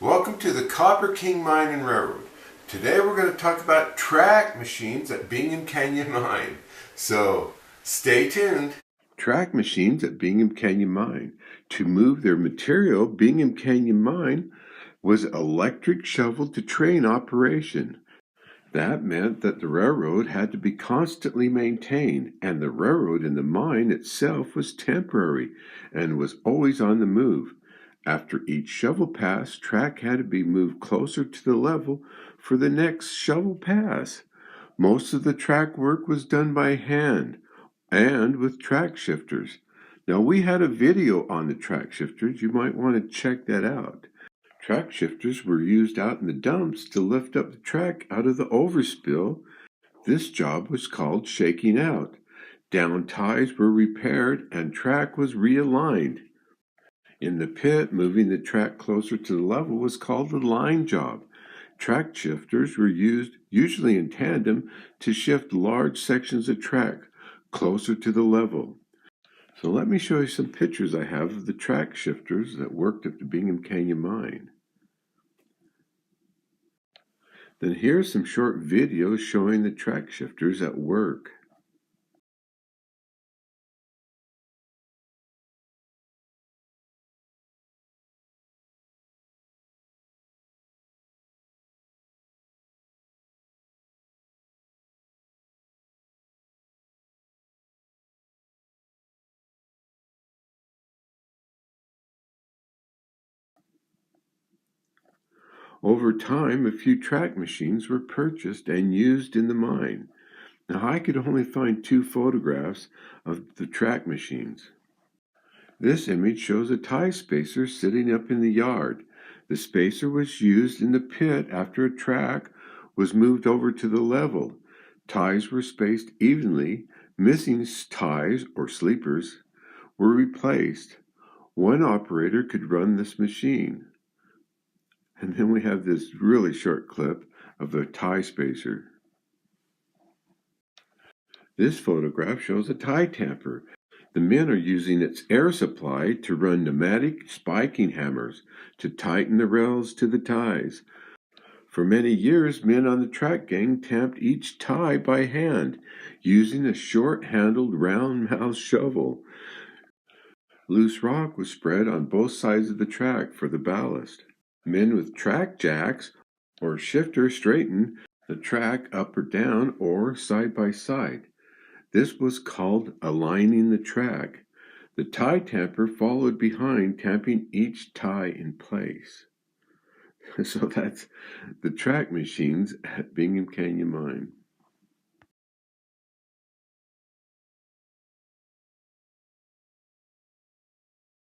Welcome to the Copper King Mine and Railroad. Today we're going to talk about track machines at Bingham Canyon Mine. So stay tuned. Track machines at Bingham Canyon Mine. To move their material, Bingham Canyon Mine was electric shovel to train operation. That meant that the railroad had to be constantly maintained, and the railroad in the mine itself was temporary and was always on the move. After each shovel pass, track had to be moved closer to the level for the next shovel pass. Most of the track work was done by hand and with track shifters. Now, we had a video on the track shifters. You might want to check that out. Track shifters were used out in the dumps to lift up the track out of the overspill. This job was called shaking out. Down ties were repaired and track was realigned. In the pit, moving the track closer to the level was called the line job. Track shifters were used, usually in tandem, to shift large sections of track closer to the level. So let me show you some pictures I have of the track shifters that worked at the Bingham Canyon Mine. Then here's some short videos showing the track shifters at work. Over time, a few track machines were purchased and used in the mine. Now, I could only find 2 photographs of the track machines. This image shows a tie spacer sitting up in the yard. The spacer was used in the pit after a track was moved over to the level. Ties were spaced evenly. Missing ties or sleepers were replaced. One operator could run this machine. And then we have this really short clip of the tie spacer. This photograph shows a tie tamper. The men are using its air supply to run pneumatic spiking hammers to tighten the rails to the ties. For many years, men on the track gang tamped each tie by hand, using a short-handled round-mouthed shovel. Loose rock was spread on both sides of the track for the ballast. Men with track jacks or shifter straightened the track up or down or side by side. This was called aligning the track. The tie tamper followed behind, tamping each tie in place. So that's the track machines at Bingham Canyon Mine.